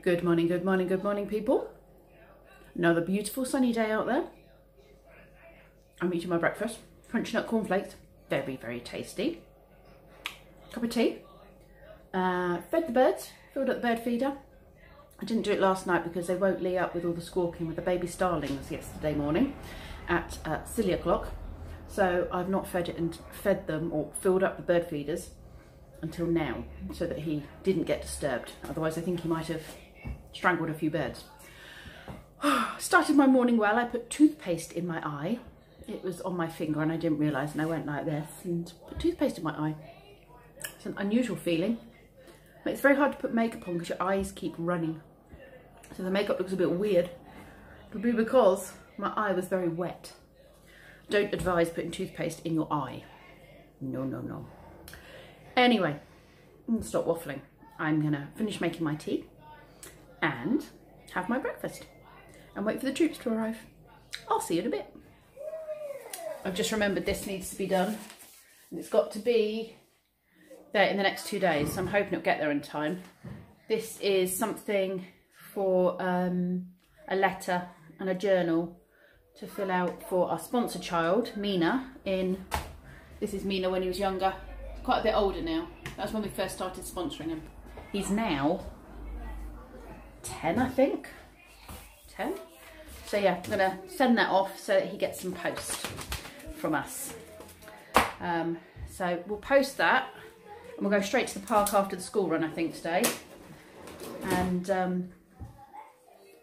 Good morning, good morning, good morning, people. Another beautiful sunny day out there. I'm eating my breakfast. Crunchy nut cornflakes. Very, very tasty. Cup of tea. Fed the birds. Filled up the bird feeder. I didn't do it last night because they woke Lee up with all the squawking with the baby starlings yesterday morning at silly o'clock. So I've not fed them or filled up the bird feeders until now, so that he didn't get disturbed. Otherwise I think he might have strangled a few birds. Started my morning well. I put toothpaste in my eye. It was on my finger and I didn't realise, and I went like this and put toothpaste in my eye. It's an unusual feeling. But it's very hard to put makeup on because your eyes keep running. So the makeup looks a bit weird. It could be because my eye was very wet. Don't advise putting toothpaste in your eye. No, no, no. Anyway, stop waffling. I'm gonna finish making my tea and have my breakfast and wait for the troops to arrive. I'll see you in a bit. I've just remembered this needs to be done, and it's got to be there in the next 2 days, so I'm hoping it'll get there in time. This is something for a letter and a journal to fill out for our sponsor child, Mina. This is Mina when he was younger. He's quite a bit older now. That's when we first started sponsoring him. He's now 10, I think. 10. So yeah, I'm gonna send that off so that he gets some post from us. So we'll post that and we'll go straight to the park after the school run, I think, today. And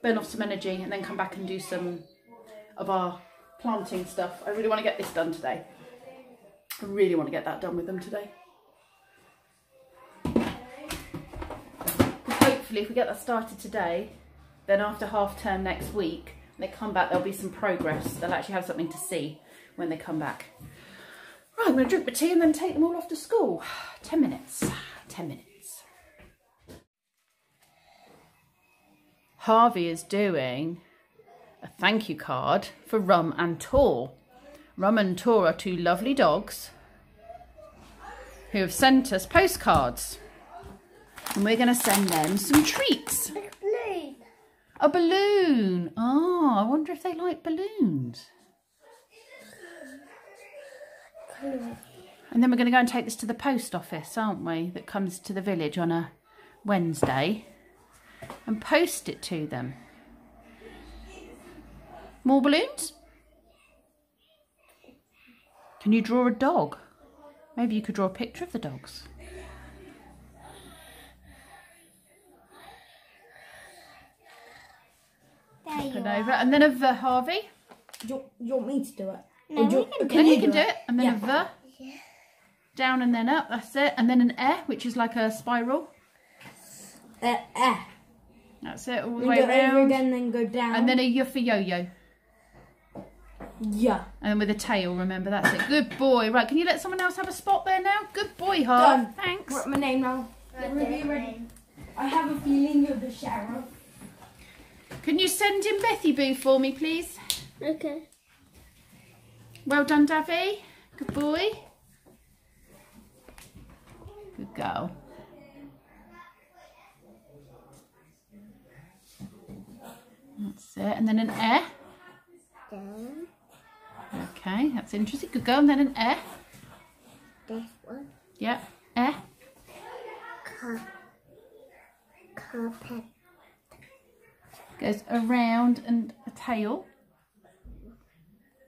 burn off some energy and then come back and do some of our planting stuff. I really want to get this done today. I really want to get that done with them today. Hopefully if we get that started today, then after half term next week, when they come back, there'll be some progress. They'll actually have something to see when they come back. Right, I'm going to drink my tea and then take them all off to school. 10 minutes. 10 minutes. Harvey is doing a thank you card for Rum and Tor. Rum and Tor are two lovely dogs who have sent us postcards. And we're going to send them some treats. A balloon. A balloon. Oh, I wonder if they like balloons. And then we're going to go and take this to the post office, aren't we? That comes to the village on a Wednesday. And post it to them. More balloons? Can you draw a dog? Maybe you could draw a picture of the dogs. There you Over. are. And then a V, Harvey. You want me to do it? No, Then you can do it. And then a V. Yeah. Down and then up. That's it. And then an E, which is like a spiral. That's it. All the way Go over around. again, then go down. And then a Y for yo-yo. Yeah. And with a tail, remember, that's it. Good boy. Right, can you let someone else have a spot there now? Good boy, Harv. Done. Thanks. Write my name now. Ready? I have a feeling you're the sheriff. Can you send in Bethy Boo for me, please? Okay. Well done, Davy. Good boy. Good girl. That's it. And then an E. Then Okay, that's interesting. Good girl. And then an E. this one. Yep. E. Carpet. Goes around and a tail.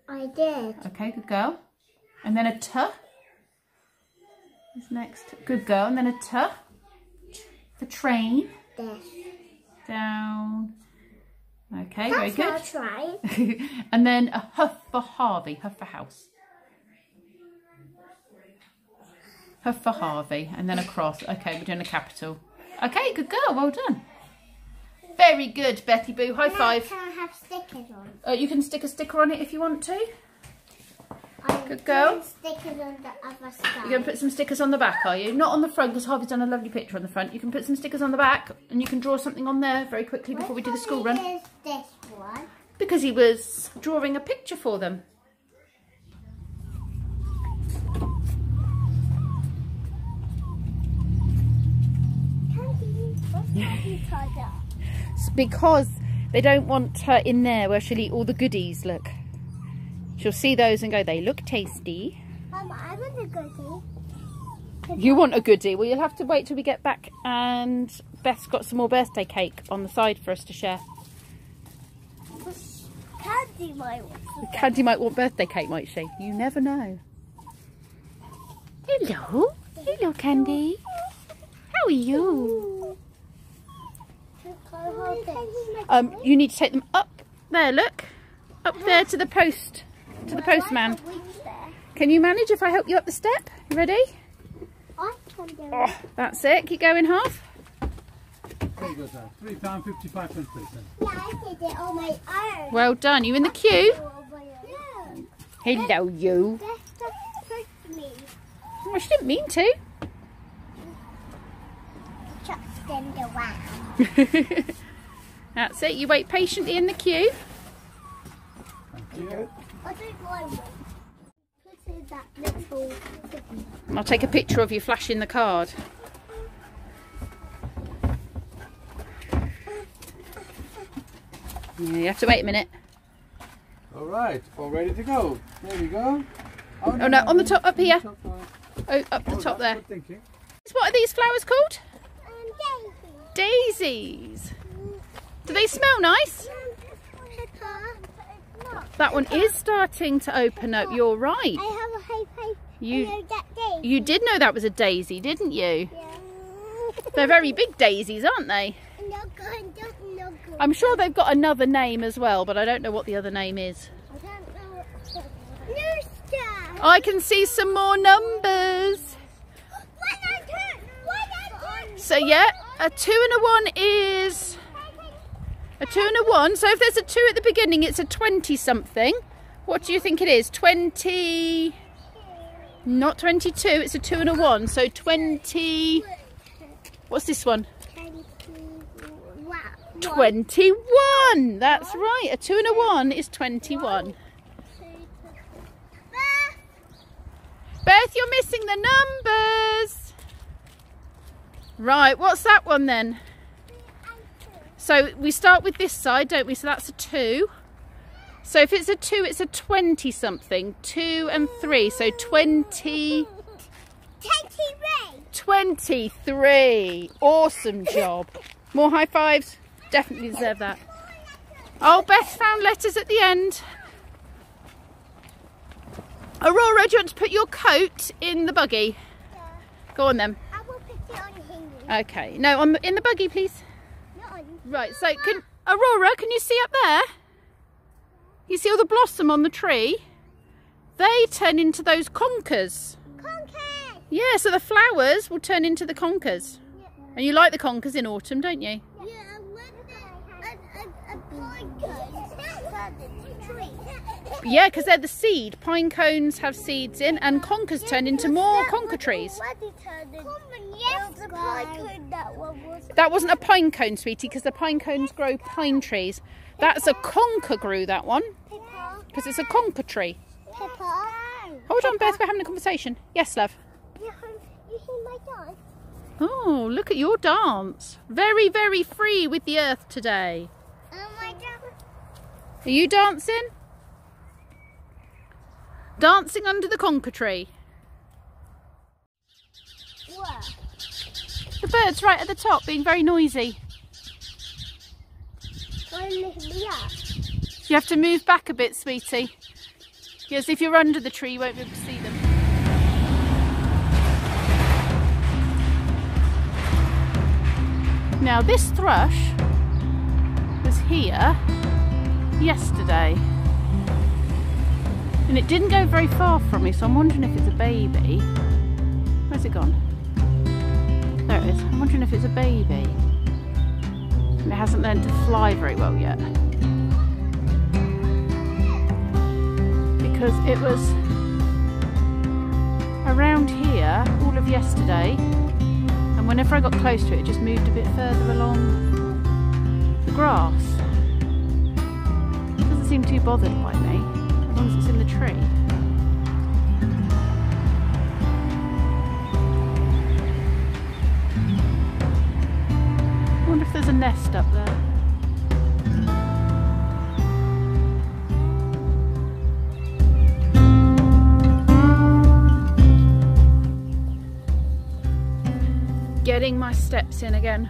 I did. Okay, good girl. And then a T. Is next. Good girl. And then a T. For train. This. Down. Okay, very That's good. not right. And then a H for Harvey. H for house. H for Harvey. And then a cross. Okay, we're doing a capital. Okay, good girl. Well done. Very good, Betty Boo. High five. Can I have stickers on? You can stick a sticker on it if you want to. I'm Good girl. putting stickers on the other side. You're going to put some stickers on the back, are you? Not on the front, because Harvey's done a lovely picture on the front. You can put some stickers on the back, and you can draw something on there very quickly before we do the school run. What is this one? Because he was drawing a picture for them. What's that you tied up? It's because they don't want her in there where she'll eat all the goodies, look. She'll see those and go, they look tasty. I want a goodie. You want a goodie? Well, you'll have to wait till we get back, and Beth's got some more birthday cake on the side for us to share. Candy might want. Candy might want birthday cake, might she? You never know. Hello. Hello, Candy. How are you? You need to take them up there, look. Up there to the post. To the postman. Can you manage if I help you up the step? You ready? I can do it. Oh, that's it. Keep going, half. There you go, sir. £3.55 please. Yeah, I did it on my own. Well done. You in the queue? Yeah. Hello, you. That's just me. Well, she didn't mean to. Chucked in the wow. That's it. You wait patiently in the queue. Thank you. I don't want one. Put in that little thing. I'll take a picture of you flashing the card. Yeah, you have to wait a minute. All right, all ready to go. There we go. Oh no, on the top, up here. Top, Oh, up the top there. Good thinking. What are these flowers called? Daisy. Daisies. Do they smell nice? That one is starting to open up. You're right. I have a high five. You did know that was a daisy, didn't you? Yeah. They're very big daisies, aren't they? No good. I'm sure they've got another name as well, but I don't know what the other name is. I don't know what. I can see some more numbers. So yeah, a 2 and a 1 is a 2 and a 1. So if there's a 2 at the beginning, it's a 20 something. What do you think it is? 20, not 22, it's a 2 and a 1. So 20, what's this one? 21. That's right. A 2 and a 1 is 21. Beth, you're missing the numbers. Right, what's that one then? So we start with this side, don't we? So that's a 2. So if it's a 2, it's a 20 something. 2 and 3, so 20. 23. Awesome job. More high fives. Definitely deserve that. Oh, Beth found letters at the end. Aurora, do you want to put your coat in the buggy? Yeah. Go on then. I will put it on here. Okay. No, in the buggy, please. Not on. Right. So, Aurora, can you see up there? You see all the blossom on the tree? They turn into those conkers. Conkers. Yeah. So the flowers will turn into the conkers. Yeah. And you like the conkers in autumn, don't you? Yeah. A pine cone turned into trees. Yeah, because they're the seed. Pine cones have seeds in, and conkers turn into more conker trees. That wasn't a pine cone, sweetie, because the pine cones grow pine trees. That's a conker grew, that one, because it's a conker tree. Peppa. Hold on, Beth, we're having a conversation. Yes, love. You hear my dance? Oh, look at your dance. Very, very free with the earth today. Oh my God. Are you dancing? Dancing under the conker tree. What? The bird's right at the top, being very noisy. You have to move back a bit, sweetie. Yes, if you're under the tree, you won't be able to see them. Now, this thrush was here yesterday. And it didn't go very far from me, so I'm wondering if it's a baby. Where's it gone? There it is. I'm wondering if it's a baby. And it hasn't learned to fly very well yet. Because it was around here all of yesterday, and whenever I got close to it, it just moved a bit further along the grass. It doesn't seem too bothered by me, as long as it's in the tree. I wonder if there's a nest up there. Getting my steps in again.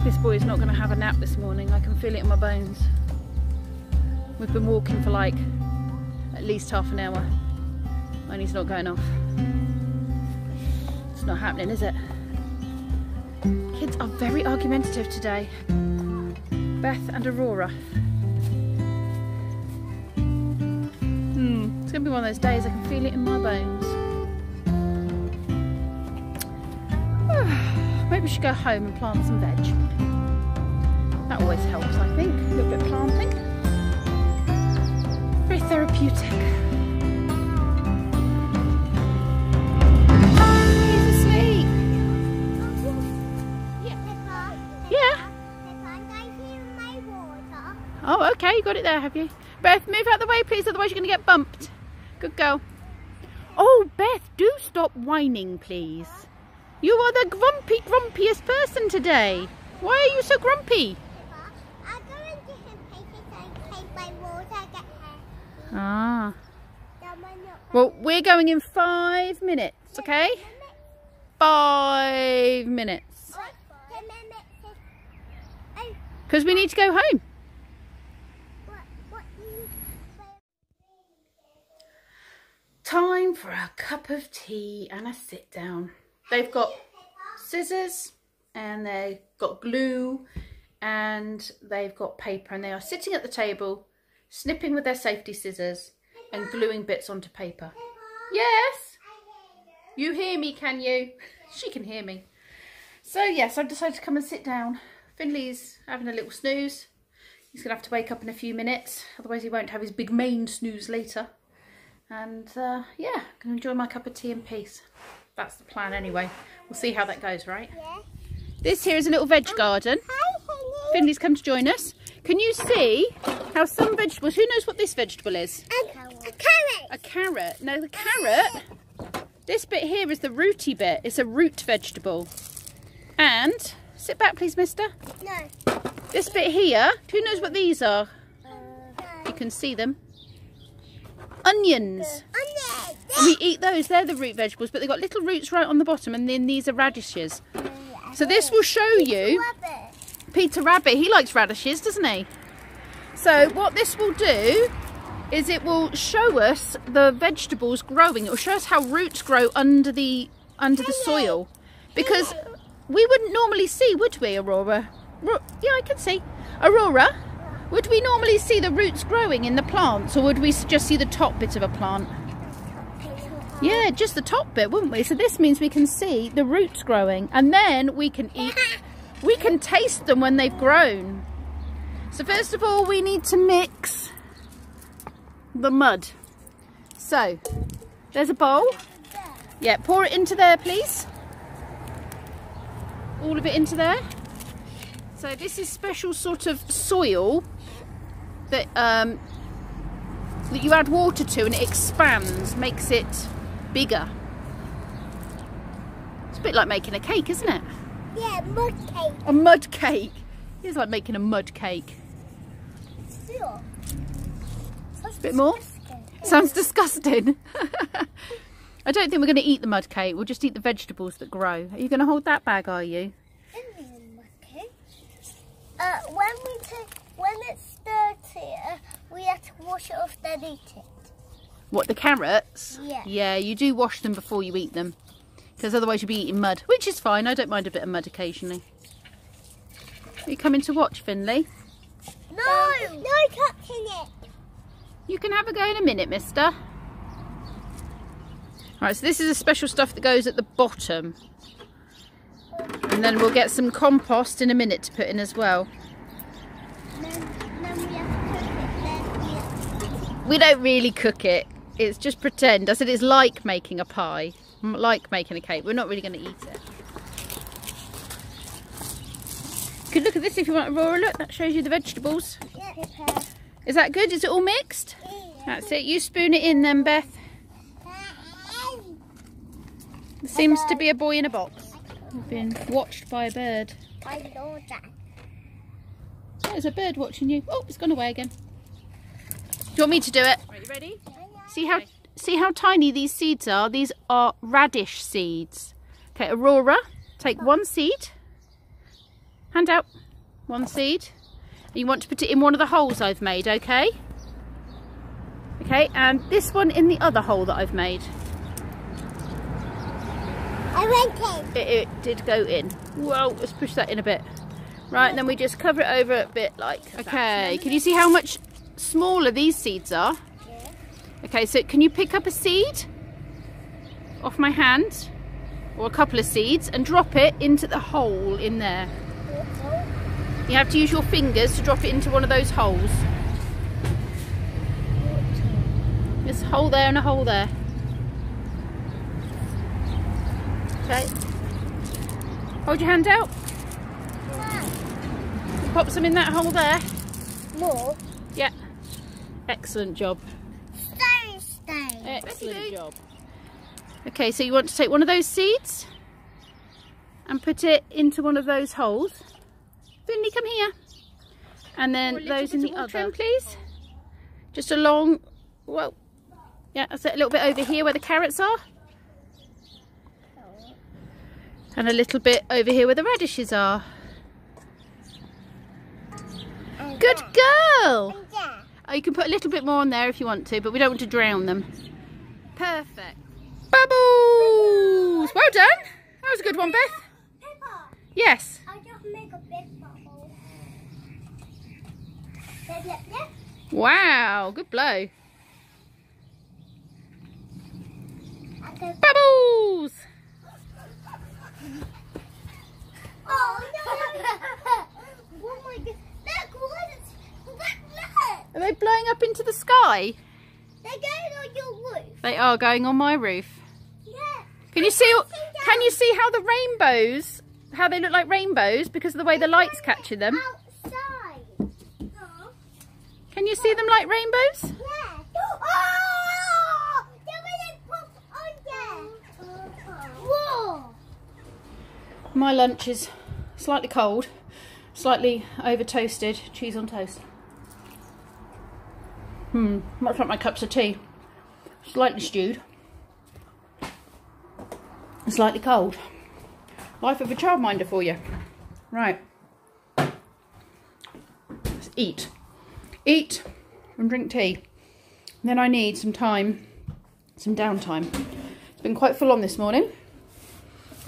This boy is not going to have a nap this morning. I can feel it in my bones. We've been walking for like at least half an hour and he's not going off. It's not happening, is it? Kids are very argumentative today. Beth and Aurora. It's going to be one of those days I can feel it in my bones. Maybe we should go home and plant some veg. That always helps, I think. A little bit of planting. Very therapeutic. He's asleep. Yeah. Oh, okay. You got it there, have you? Beth, move out the way, please. Otherwise you're going to get bumped. Good girl. Oh, Beth, do stop whining, please. You are the grumpiest person today. Why are you so grumpy? I'm going to him take my water, get her. Ah. Well, we're going in 5 minutes, okay? 5 minutes. Because we need to go home. Time for a cup of tea and a sit down. They've got scissors and they've got glue and they've got paper, and they are sitting at the table snipping with their safety scissors and gluing bits onto paper. Yes? You hear me, can you? She can hear me. So yes, I've decided to come and sit down. Finley's having a little snooze. He's going to have to wake up in a few minutes, otherwise he won't have his big main snooze later. And yeah, I'm going to enjoy my cup of tea in peace. That's the plan anyway. We'll see how that goes, right? Yeah. This here is a little veg garden. Hi, Henry. Finley's come to join us. Can you see how some vegetables... Who knows what this vegetable is? A carrot. A carrot. Now the carrot, this bit here is the rooty bit. It's a root vegetable. And, sit back please, mister. No. This bit here, who knows what these are? You can see them. Onions. Onions. And we eat those, they're the root vegetables, but they've got little roots right on the bottom, and then these are radishes. So this will show you, Peter Rabbit, he likes radishes, doesn't he? So what this will do is it will show us the vegetables growing. It will show us how roots grow under the soil. Because we wouldn't normally see, would we, Aurora? Yeah, I can see. Aurora? Would we normally see the roots growing in the plants, or would we just see the top bit of a plant? Yeah, just the top bit, wouldn't we? So this means we can see the roots growing, and then we can eat, we can taste them when they've grown. So first of all, we need to mix the mud. So, there's a bowl. Yeah, pour it into there, please. All of it into there. So this is special sort of soil that that you add water to, and it expands, makes it bigger. It's a bit like making a cake, isn't it? Yeah, mud cake. A mud cake. It's like making a mud cake. Still. A bit more? Sounds disgusting. I don't think we're going to eat the mud cake. We'll just eat the vegetables that grow. Are you going to hold that bag, are you? When it's dirty, we have to wash it off, then eat it. What, the carrots? Yeah. Yeah, you do wash them before you eat them, because otherwise you'll be eating mud, which is fine. I don't mind a bit of mud occasionally. Are you coming to watch, Finley? No, no touching it. You can have a go in a minute, mister. Alright, so this is the special stuff that goes at the bottom. And then we'll get some compost in a minute to put in as well. Then we have to cook it. We don't really cook it. It's just pretend. I said it's like making a pie, like making a cake. We're not really going to eat it. You could look at this if you want, Aurora. Look, that shows you the vegetables. Yeah. Is that good? Is it all mixed? Yeah. That's it. You spoon it in then, Beth. There seems to be a boy in a box. We've been watched by a bird. I know that. There's a bird watching you. Oh, it's gone away again. Do you want me to do it? Right, you ready? See how tiny these seeds are? These are radish seeds. Okay, Aurora, take one seed. Hand out. One seed. You want to put it in one of the holes I've made, okay? Okay, and this one in the other hole that I've made. I went in. It did go in. Whoa, let's push that in a bit. Right, and then we just cover it over a bit like that. Okay, can you see how much smaller these seeds are? Yeah. Okay, so can you pick up a seed off my hand? Or a couple of seeds and drop it into the hole in there. You have to use your fingers to drop it into one of those holes. There's a hole there and a hole there. Okay. Hold your hand out. Pop some in that hole there. More? Yeah. Excellent job. Stone. Excellent job. Okay, so you want to take one of those seeds and put it into one of those holes. Finley, come here. And then those in the other, please. Just along, whoa. Yeah, that's it, a little bit over here where the carrots are. And a little bit over here where the radishes are. Good girl. Oh, you can put a little bit more on there if you want to, but we don't want to drown them. Perfect. Bubbles! Well done. That was a good one, Beth. Peppa, Yes. I just make a big bubble. Yep. Wow, good blow. Okay. Bubbles! Oh no! Oh my god! Look! Are they blowing up into the sky? They're going on your roof. They are going on my roof. Yeah. Can you see how the rainbows, how they look like rainbows because of the way the light's catching them? Outside. Can you see them like rainbows? Yeah. Oh! They pop on there. Whoa! My lunch is slightly cold, slightly over toasted, cheese on toast. Much like my cups of tea. Slightly stewed. Slightly cold. Life of a childminder for you. Right. Let's eat. Eat and drink tea. And then I need some time, some downtime. It's been quite full on this morning.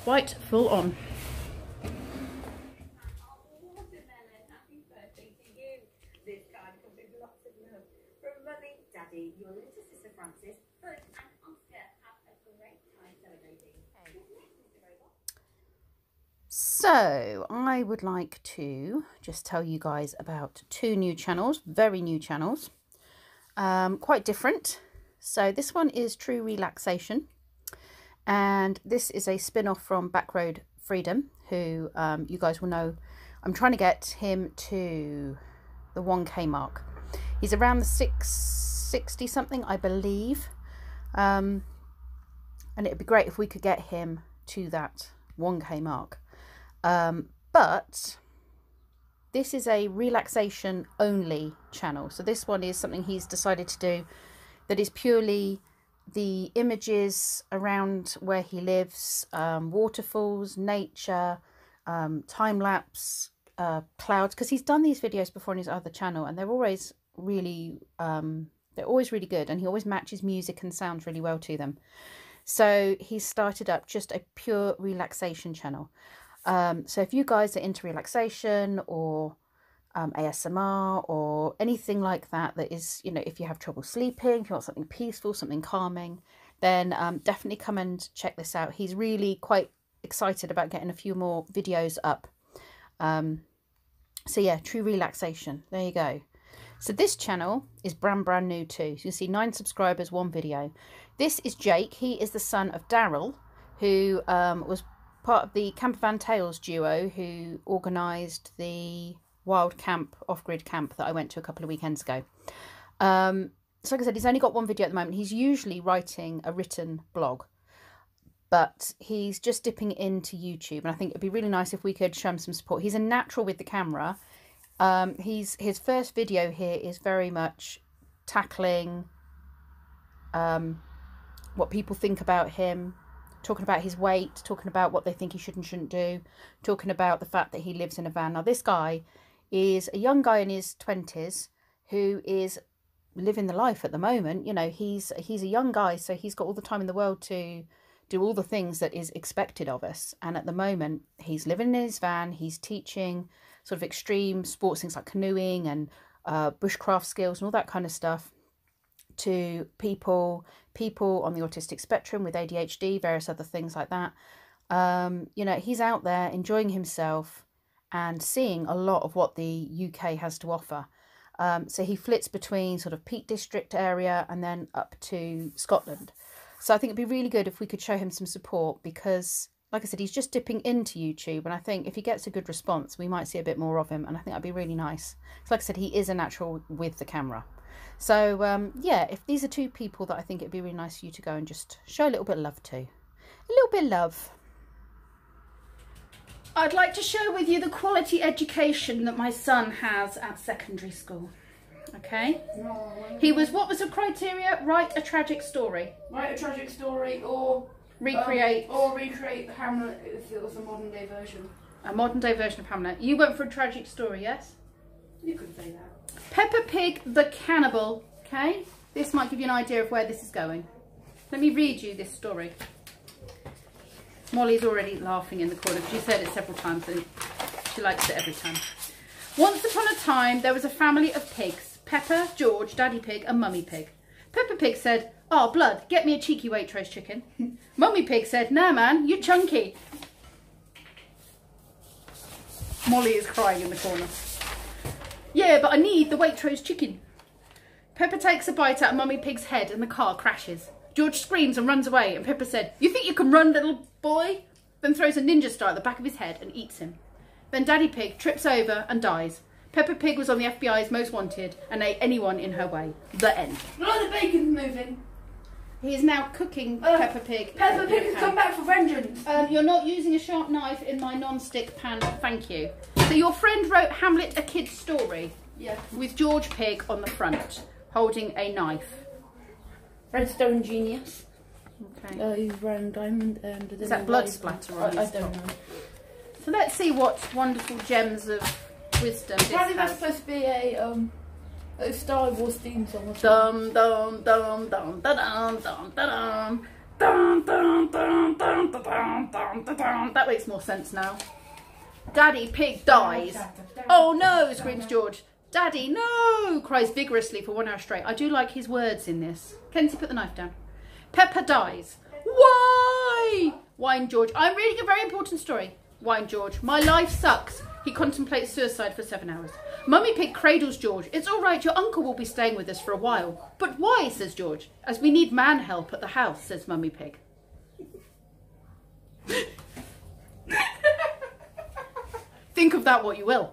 Quite full on. Your little sister Francis, Hood and Oscar have a great time celebrating. So I would like to just tell you guys about two new channels, very new channels, quite different. So this one is True Relaxation, and this is a spin-off from Backroad Freedom, who you guys will know. I'm trying to get him to the 1K mark. He's around the 660 something, I believe, and it'd be great if we could get him to that 1K mark. But this is a relaxation only channel, so this one is something he's decided to do that is purely the images around where he lives, waterfalls, nature, time-lapse, clouds, because he's done these videos before on his other channel and they're always really good, and he always matches music and sounds really well to them. So he's started up just a pure relaxation channel. So if you guys are into relaxation or ASMR or anything like that, that is, you know, if you have trouble sleeping, if you want something peaceful, something calming, then definitely come and check this out. He's really quite excited about getting a few more videos up. So yeah, True Relaxation, there you go. So this channel is brand new too. So you'll see 9 subscribers, 1 video. This is Jake. He is the son of Daryl, who was part of the Campervan Tales duo who organised the wild camp, off-grid camp that I went to a couple of weekends ago. So like I said, he's only got 1 video at the moment. He's usually writing a written blog, but he's just dipping into YouTube, and I think it'd be really nice if we could show him some support. He's a natural with the camera. His first video here is very much tackling what people think about him, talking about his weight, talking about what they think he should and shouldn't do, talking about the fact that he lives in a van. Now, this guy is a young guy in his 20s who is living the life at the moment. You know, he's a young guy, so he's got all the time in the world to do all the things that is expected of us. And at the moment, he's living in his van. He's teaching sort of extreme sports, things like canoeing and bushcraft skills and all that kind of stuff to people on the autistic spectrum with ADHD, various other things like that. You know, he's out there enjoying himself and seeing a lot of what the UK has to offer. So he flits between sort of Peak District area and then up to Scotland. So I think it'd be really good if we could show him some support because, like I said, he's just dipping into YouTube. And I think if he gets a good response, we might see a bit more of him. And I think that'd be really nice. So like I said, he is a natural with the camera. So, yeah, if these are two people that I think it'd be really nice for you to go and just show a little bit of love to. A little bit of love. I'd like to share with you the quality education that my son has at secondary school. Okay? He was, what was the criteria? Write a tragic story. Write a tragic story or recreate Hamlet if it was a modern day version. A modern day version of Hamlet. You went for a tragic story, yes? You could say that. Peppa Pig the Cannibal. Okay? This might give you an idea of where this is going. Let me read you this story. Molly's already laughing in the corner. She's said it several times and she likes it every time. Once upon a time, there was a family of pigs. Peppa, George, Daddy Pig and Mummy Pig. Peppa Pig said, "Oh, blood, get me a cheeky Waitrose chicken." Mummy Pig said, "Nah, man, you're chunky." Molly is crying in the corner. "Yeah, but I need the Waitrose chicken." Peppa takes a bite out of Mummy Pig's head and the car crashes. George screams and runs away and Peppa said, "You think you can run, little boy?" Then throws a ninja star at the back of his head and eats him. Then Daddy Pig trips over and dies. Peppa Pig was on the FBI's most wanted and ate anyone in her way. The end. Look, the bacon's moving. He is now cooking Peppa Pig. Peppa Pig has come back for vengeance. You're not using a sharp knife in my non-stick pan, thank you. So your friend wrote Hamlet, a kid's story. Yeah. With George Pig on the front, holding a knife. Redstone genius. Okay. He's wearing diamond and... Is that blood splatter on his I don't top? know. So let's see what wonderful gems of wisdom this Apparently that's has. supposed to be a Star Wars theme song or Dum something. dum dum dum da dum dum da dum. Dum dum dum dum da dum dum da dum. That makes more sense now. Daddy Pig dies. "Oh no," screams George. "Daddy, no," cries vigorously for 1 hour straight. I do like his words in this. Kenzie, put the knife down. Peppa dies. "Why?" whined George. "I'm reading a very important story," whined George. "My life sucks." He contemplates suicide for 7 hours. Mummy Pig cradles George. "It's all right, your uncle will be staying with us for a while." "But why?" says George. "As we need man help at the house," says Mummy Pig. Think of that what you will.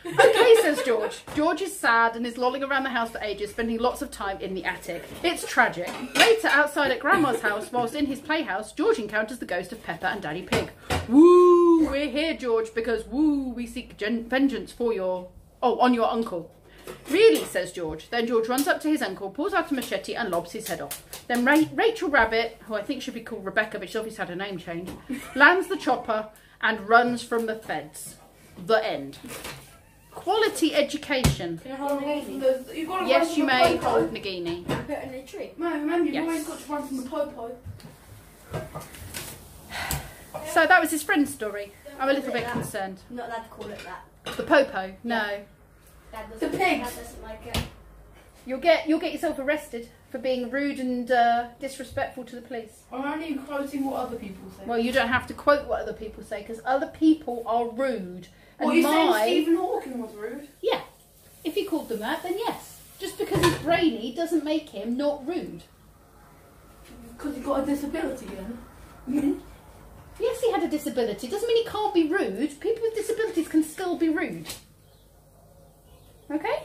"Okay," says George. George is sad and is lolling around the house for ages, spending lots of time in the attic. It's tragic. Later, outside at Grandma's house, whilst in his playhouse, George encounters the ghost of Peppa and Daddy Pig. "Woo, we're here, George, because woo, we seek vengeance for on your uncle." "Really?" says George. Then George runs up to his uncle, pulls out a machete and lobs his head off. Then Rachel Rabbit, who I think should be called Rebecca, but she's obviously had her name changed, lands the chopper and runs from the feds. The end. Quality education. Can I hold Nagini? You've got to Yes, run you from may the popo. hold Nagini. Put it in a tree. No, remember, you've Yes. always got to run from the popo. So that was his friend's story. I'm a little bit concerned. Not allowed to call it that. The popo? No. Dad The doesn't, pigs. Dad doesn't like it. You'll get yourself arrested for being rude and disrespectful to the police. I'm only quoting what other people say. Well, you don't have to quote what other people say because other people are rude. And What, you're saying Stephen Hawking was rude? Yeah. If he called them that, then yes. Just because he's brainy doesn't make him not rude. Because he got a disability then. Yes, he had a disability. Doesn't mean he can't be rude. People with disabilities can still be rude. Okay?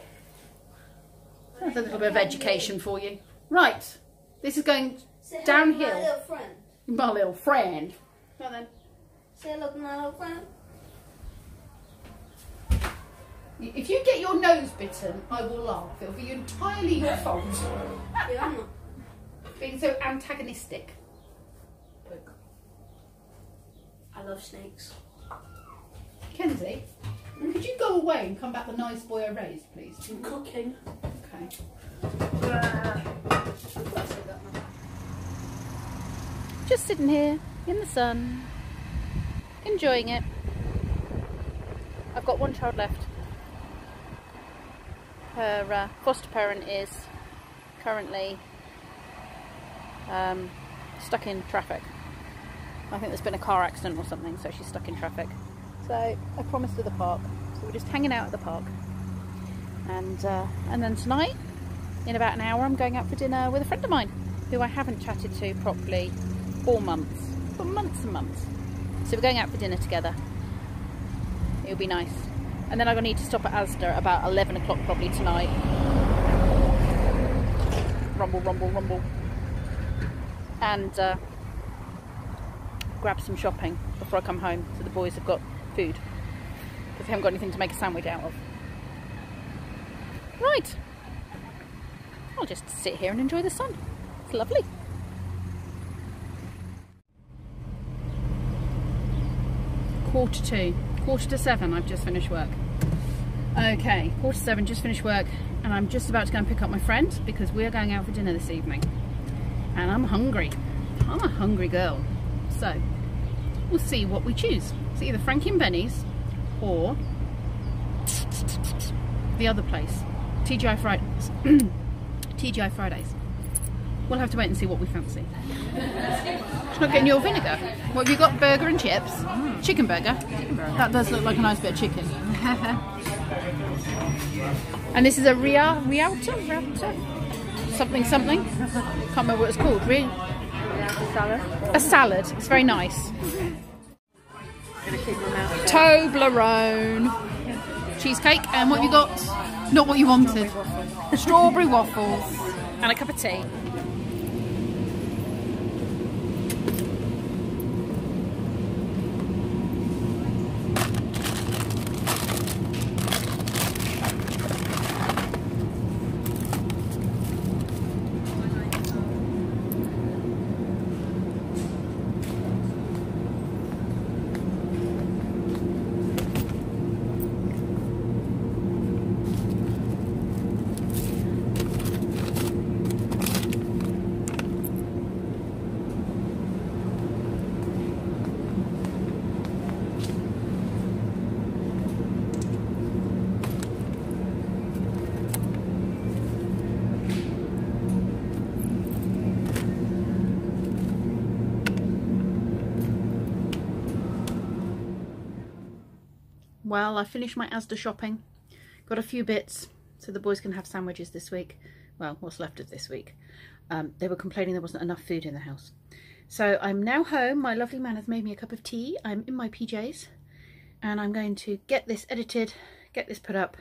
That's a little bit of education for you. Right. This is going Say hello to downhill. my little friend. My little friend. Well then. Say hello to my little friend. If you get your nose bitten, I will laugh. It'll be entirely your fault. Yeah, I'm not. Being so antagonistic. I love snakes. Kenzie, could you go away and come back the nice boy I raised, please? I'm cooking. Okay. Just sitting here in the sun, enjoying it. I've got one child left. Her foster parent is currently stuck in traffic. I think there's been a car accident or something, so she's stuck in traffic. So I promised her the park, so we're just hanging out at the park. And then tonight, in about an hour, I'm going out for dinner with a friend of mine who I haven't chatted to properly for months and months. So we're going out for dinner together. It'll be nice. And then I'm going to need to stop at Asda about 11 o'clock probably tonight. Rumble, rumble, rumble. And grab some shopping before I come home so the boys have got food. Because they haven't got anything to make a sandwich out of. Right. I'll just sit here and enjoy the sun. It's lovely. Quarter to 7, I've just finished work. Okay, 7:15, just finished work, and I'm just about to go and pick up my friend because we're going out for dinner this evening. And I'm hungry. I'm a hungry girl. So, we'll see what we choose. It's either Frankie and Benny's or the other place, TGI Fridays. TGI Fridays. We'll have to wait and see what we fancy. It's not getting your vinegar. What have you got? Burger and chips? Chicken burger. That does look like a nice bit of chicken. And this is a Rialto? Something. Can't remember what it's called. Salad. A salad. It's very nice. Toblerone. Cheesecake. And what have you got? Not what you wanted. Strawberry waffles. And a cup of tea. Well, I finished my Asda shopping, got a few bits so the boys can have sandwiches this week. Well, what's left of this week. They were complaining there wasn't enough food in the house. So I'm now home. My lovely man has made me a cup of tea. I'm in my PJs and I'm going to get this edited, get this put up,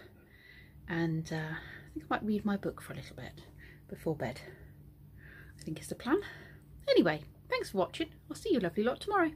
and I think I might read my book for a little bit before bed. I think is the plan. Anyway, thanks for watching. I'll see you lovely lot tomorrow.